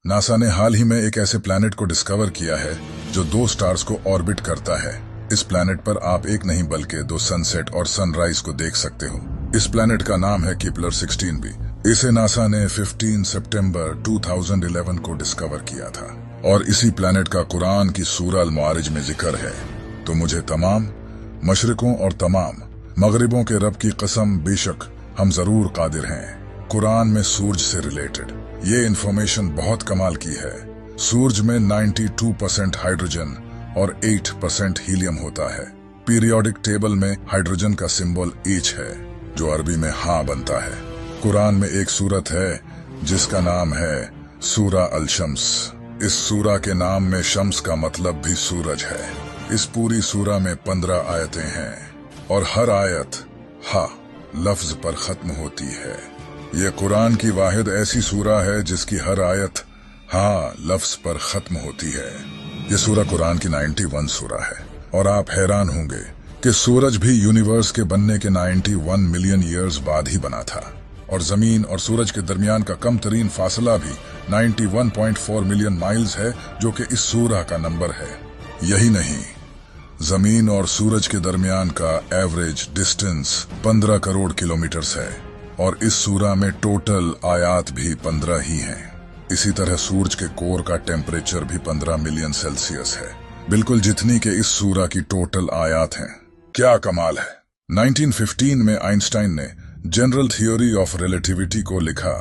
NASA ने हाल ही में एक ऐसे प्लैनेट को डिस्कवर किया है जो दो स्टार्स को ऑर्बिट करता है। इस प्लैनेट पर आप एक नहीं बल्कि दो सनसेट और सनराइज को देख सकते हो। इस प्लैनेट का नाम है केपलर 16b। इसे नासा ने 15 सितंबर 2011 को डिस्कवर किया था और इसी प्लैनेट का कुरान की सूरह अल-मारिज में जिक्र है। तो मुझे तमाम मशरिकों और तमाम मगरिबों के रब की कसम, बेशक हम जरूर कादिर हैं। कुरान में सूरज से रिलेटेड ये इन्फॉर्मेशन बहुत कमाल की है। सूरज में 92% हाइड्रोजन और 8% हीलियम होता है। पीरियोडिक टेबल में हाइड्रोजन का सिंबल H है जो अरबी में हाँ बनता है। कुरान में एक सूरत है जिसका नाम है सूरा अल-शम्स। इस सूरा के नाम में शम्स का मतलब भी सूरज है। इस पूरी सूरा में 15 आयतें हैं और हर आयत हा लफ्ज पर खत्म होती है। ये कुरान की वाहिद ऐसी सूरा है जिसकी हर आयत हाँ लफ्ज पर खत्म होती है। ये सूरा कुरान की 91 सूरा है और आप हैरान होंगे कि सूरज भी यूनिवर्स के बनने के 91 मिलियन ईयर्स बाद ही बना था और जमीन और सूरज के दरमियान का कम तरीन फासला भी 91.4 मिलियन माइल्स है जो कि इस सूरा का नंबर है। यही नहीं, जमीन और सूरज के दरमियान का एवरेज डिस्टेंस 15 करोड़ किलोमीटर्स है और इस सूरा में टोटल आयात भी 15 ही हैं। इसी तरह सूरज के कोर का टेम्परेचर भी 15 मिलियन सेल्सियस है, बिल्कुल जितनी के इस सूरा की टोटल आयात हैं। क्या कमाल है। 1915 में आइंस्टाइन ने जनरल थ्योरी ऑफ रिलेटिविटी को लिखा।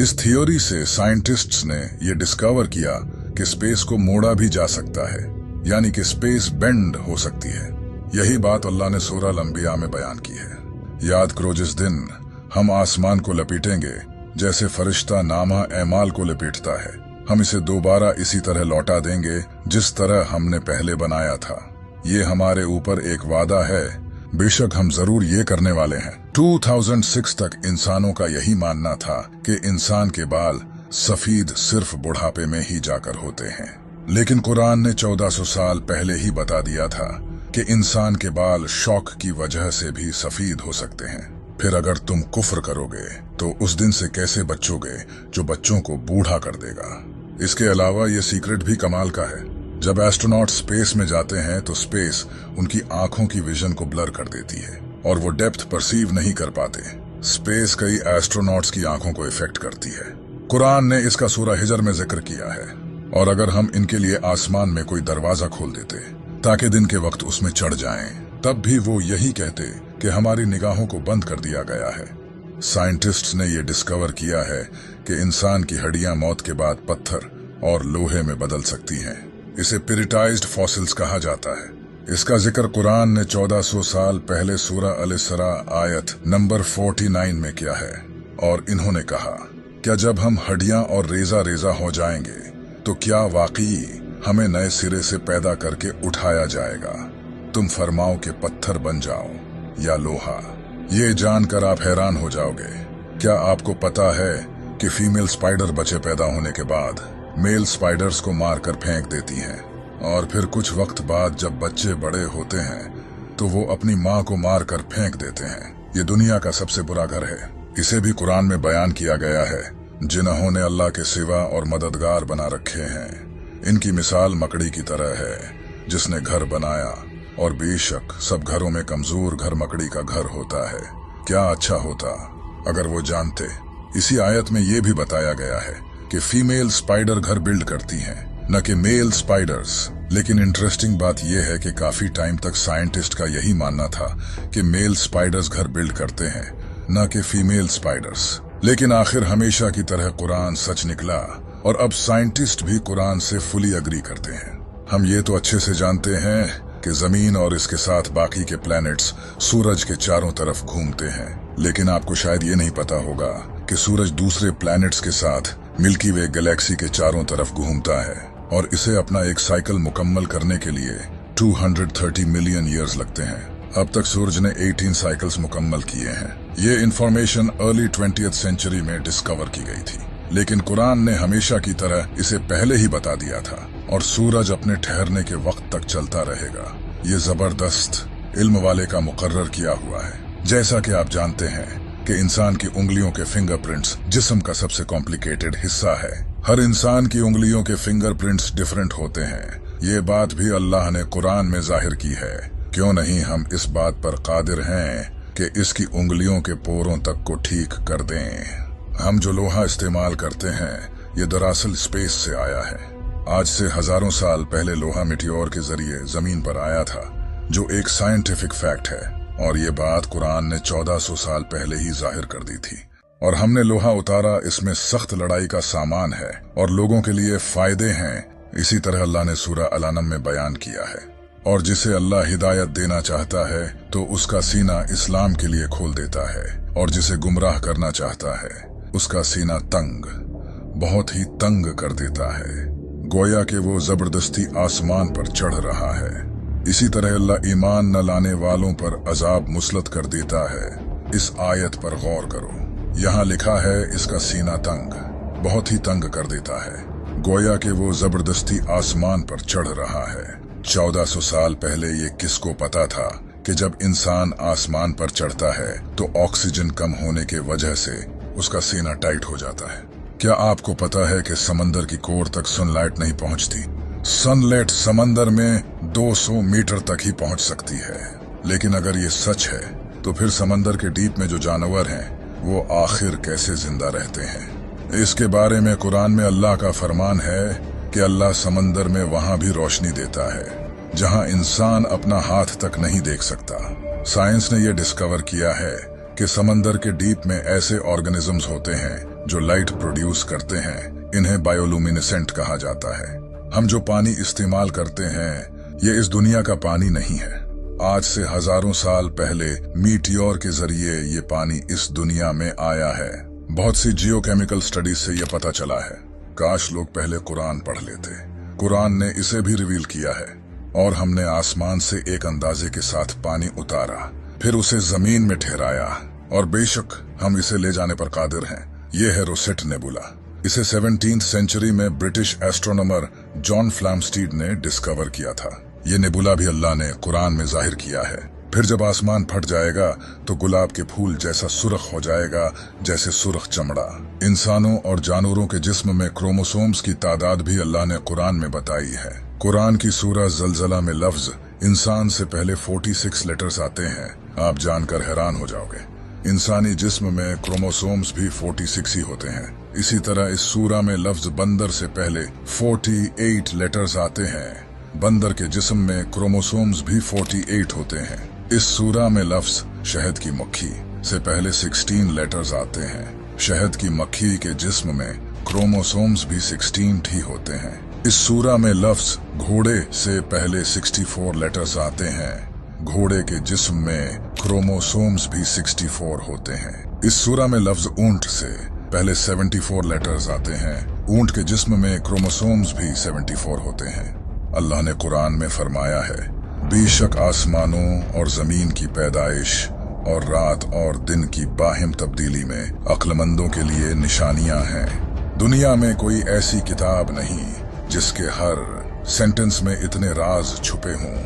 इस थ्योरी से साइंटिस्ट्स ने यह डिस्कवर किया कि स्पेस को मोड़ा भी जा सकता है, यानी कि स्पेस बेंड हो सकती है। यही बात अल्लाह ने सूरह अल-अंबिया में बयान की है। याद करो, जिस दिन हम आसमान को लपेटेंगे जैसे फरिश्ता नामा एमाल को लपेटता है, हम इसे दोबारा इसी तरह लौटा देंगे जिस तरह हमने पहले बनाया था। ये हमारे ऊपर एक वादा है, बेशक हम जरूर ये करने वाले हैं। 2006 तक इंसानों का यही मानना था कि इंसान के बाल सफेद सिर्फ बुढ़ापे में ही जाकर होते हैं, लेकिन कुरान ने 1400 साल पहले ही बता दिया था कि इंसान के बाल शौक की वजह से भी सफेद हो सकते हैं। फिर अगर तुम कुफ्र करोगे तो उस दिन से कैसे बचोगे जो बच्चों को बूढ़ा कर देगा। इसके अलावा ये सीक्रेट भी कमाल का है। जब एस्ट्रोनॉट स्पेस में जाते हैं तो स्पेस उनकी आंखों की विजन को ब्लर कर देती है और वो डेप्थ परसीव नहीं कर पाते। स्पेस कई एस्ट्रोनॉट्स की आंखों को इफेक्ट करती है। कुरान ने इसका सूरह हिजर में जिक्र किया है। और अगर हम इनके लिए आसमान में कोई दरवाजा खोल देते ताकि दिन के वक्त उसमें चढ़ जाएं, तब भी वो यही कहते कि हमारी निगाहों को बंद कर दिया गया है। साइंटिस्ट्स ने यह डिस्कवर किया है कि इंसान की हड्डियां मौत के बाद पत्थर और लोहे में बदल सकती हैं। इसे पिरिटाइज्ड फॉसिल्स कहा जाता है। इसका जिक्र कुरान ने 1400 साल पहले सूरह अल-इसरा आयत नंबर 49 में किया है और इन्होंने कहा, क्या जब हम हड्डियां और रेजा रेजा हो जाएंगे तो क्या वाकई हमें नए सिरे से पैदा करके उठाया जाएगा? तुम फरमाओ कि पत्थर बन जाओ या लोहा। ये जानकर आप हैरान हो जाओगे। क्या आपको पता है कि फीमेल स्पाइडर बच्चे पैदा होने के बाद मेल स्पाइडर्स को मारकर फेंक देती हैं और फिर कुछ वक्त बाद जब बच्चे बड़े होते हैं तो वो अपनी माँ को मारकर फेंक देते हैं। ये दुनिया का सबसे बुरा घर है। इसे भी कुरान में बयान किया गया है। जिन्होंने अल्लाह के सिवा और मददगार बना रखे हैं, इनकी मिसाल मकड़ी की तरह है जिसने घर बनाया, और बेशक सब घरों में कमजोर घर मकड़ी का घर होता है। क्या अच्छा होता अगर वो जानते। इसी आयत में ये भी बताया गया है कि फीमेल स्पाइडर घर बिल्ड करती हैं, न कि मेल स्पाइडर्स। लेकिन इंटरेस्टिंग बात यह है कि काफी टाइम तक साइंटिस्ट का यही मानना था कि मेल स्पाइडर्स घर बिल्ड करते हैं, न कि फीमेल स्पाइडर्स। लेकिन आखिर हमेशा की तरह कुरान सच निकला और अब साइंटिस्ट भी कुरान से फुली अग्री करते हैं। हम ये तो अच्छे से जानते हैं कि जमीन और इसके साथ बाकी के प्लैनेट्स सूरज के चारों तरफ घूमते हैं, लेकिन आपको शायद ये नहीं पता होगा कि सूरज दूसरे प्लैनेट्स के साथ मिल्की वे गैलेक्सी के चारों तरफ घूमता है और इसे अपना एक साइकिल मुकम्मल करने के लिए 230 मिलियन ईयर्स लगते हैं। अब तक सूरज ने 18 साइकिल्स मुकम्मल किए हैं। ये इंफॉर्मेशन अर्ली 20th सेंचुरी में डिस्कवर की गई थी, लेकिन कुरान ने हमेशा की तरह इसे पहले ही बता दिया था और सूरज अपने ठहरने के वक्त तक चलता रहेगा। ये जबरदस्त इल्म वाले का मुकर्रर किया हुआ है। जैसा कि आप जानते हैं कि इंसान की उंगलियों के फिंगरप्रिंट्स जिस्म का सबसे कॉम्प्लिकेटेड हिस्सा है। हर इंसान की उंगलियों के फिंगरप्रिंट्स डिफरेंट होते हैं। ये बात भी अल्लाह ने कुरान में जाहिर की है। क्यों नहीं हम इस बात पर कादिर हैं कि इसकी उंगलियों के पोरों तक को ठीक कर दें। हम जो लोहा इस्तेमाल करते हैं ये दरअसल स्पेस से आया है। आज से हजारों साल पहले लोहा मिटियोर के जरिए जमीन पर आया था, जो एक साइंटिफिक फैक्ट है, और ये बात कुरान ने 1400 साल पहले ही जाहिर कर दी थी। और हमने लोहा उतारा, इसमें सख्त लड़ाई का सामान है और लोगों के लिए फायदे हैं। इसी तरह अल्लाह ने सूरह अल-अनम में बयान किया है। और जिसे अल्लाह हिदायत देना चाहता है तो उसका सीना इस्लाम के लिए खोल देता है, और जिसे गुमराह करना चाहता है उसका सीना तंग, बहुत ही तंग कर देता है, गोया कि वो जबरदस्ती आसमान पर चढ़ रहा है। इसी तरह अल्लाह ईमान न लाने वालों पर अजाब मुसलत कर देता है। इस आयत पर गौर करो, यहाँ लिखा है इसका सीना तंग, बहुत ही तंग कर देता है, गोया कि वो जबरदस्ती आसमान पर चढ़ रहा है। 1400 साल पहले ये किसको पता था कि जब इंसान आसमान पर चढ़ता है तो ऑक्सीजन कम होने के वजह से उसका सीना टाइट हो जाता है। क्या आपको पता है कि समंदर की कोर तक सनलाइट नहीं पहुंचती? सनलाइट समंदर में 200 मीटर तक ही पहुंच सकती है। लेकिन अगर ये सच है तो फिर समंदर के डीप में जो जानवर हैं वो आखिर कैसे जिंदा रहते हैं? इसके बारे में कुरान में अल्लाह का फरमान है कि अल्लाह समंदर में वहां भी रोशनी देता है जहां इंसान अपना हाथ तक नहीं देख सकता। साइंस ने यह डिस्कवर किया है कि समंदर के डीप में ऐसे ऑर्गेनिजम्स होते हैं जो लाइट प्रोड्यूस करते हैं। इन्हें बायोलुमिनेसेंट कहा जाता है। हम जो पानी इस्तेमाल करते हैं ये इस दुनिया का पानी नहीं है। आज से हजारों साल पहले मीटियोर के जरिए ये पानी इस दुनिया में आया है। बहुत सी जियोकेमिकल स्टडीज से ये पता चला है। काश लोग पहले कुरान पढ़ लेते। कुरान ने इसे भी रिवील किया है। और हमने आसमान से एक अंदाजे के साथ पानी उतारा, फिर उसे जमीन में ठहराया, और बेशक हम इसे ले जाने पर कादिर हैं। ये है रोसेट नेबुला। इसे 17th सेंचुरी में ब्रिटिश एस्ट्रोनॉमर जॉन फ्लैमस्टीड ने डिस्कवर किया था। ये नेबुला भी अल्लाह ने कुरान में जाहिर किया है। फिर जब आसमान फट जाएगा तो गुलाब के फूल जैसा सुर्ख हो जाएगा, जैसे सुर्ख चमड़ा। इंसानों और जानवरों के जिस्म में क्रोमोसोम्स की तादाद भी अल्लाह ने कुरान में बताई है। कुरान की सूरह ज़लज़ला में लफ्ज इंसान से पहले 46 लेटर्स आते हैं। आप जानकर हैरान हो जाओगे। इंसानी जिस्म में क्रोमोसोम्स भी 46 ही होते हैं। इसी तरह इस सूरह में लफ्ज बंदर से पहले 48 लेटर्स आते हैं। बंदर के जिस्म में क्रोमोसोम्स भी 48 होते हैं। इस सूरह में लफ्ज शहद की मक्खी से पहले 16 लेटर्स आते हैं। शहद की मक्खी के जिस्म में क्रोमोसोम्स भी 16 ही होते हैं। इस सूरह में लफ्ज घोड़े से पहले 64 लेटर्स आते हैं। घोड़े के जिस्म में क्रोमोसोम्स भी 64 होते हैं। इस सूरह में लफ्ज ऊंट से पहले 74 लेटर्स आते हैं। ऊंट के जिस्म में क्रोमोसोम्स भी 74 होते हैं। अल्लाह ने कुरान में फरमाया है, बेशक आसमानों और जमीन की पैदाइश और रात और दिन की बाहिम तब्दीली में अक्लमंदों के लिए निशानियां हैं। दुनिया में कोई ऐसी किताब नहीं जिसके हर सेंटेंस में इतने राज छुपे हों।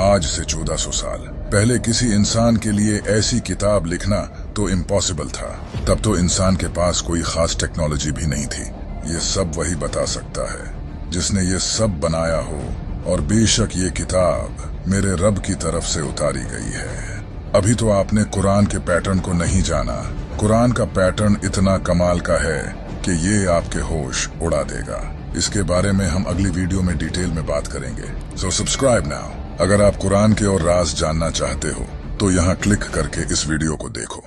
आज से 1400 साल पहले किसी इंसान के लिए ऐसी किताब लिखना तो इम्पॉसिबल था। तब तो इंसान के पास कोई खास टेक्नोलॉजी भी नहीं थी। ये सब वही बता सकता है जिसने ये सब बनाया हो, और बेशक ये किताब मेरे रब की तरफ से उतारी गई है। अभी तो आपने कुरान के पैटर्न को नहीं जाना। कुरान का पैटर्न इतना कमाल का है कि ये आपके होश उड़ा देगा। इसके बारे में हम अगली वीडियो में डिटेल में बात करेंगे। So subscribe now. अगर आप कुरान के और राज जानना चाहते हो तो यहाँ क्लिक करके इस वीडियो को देखो।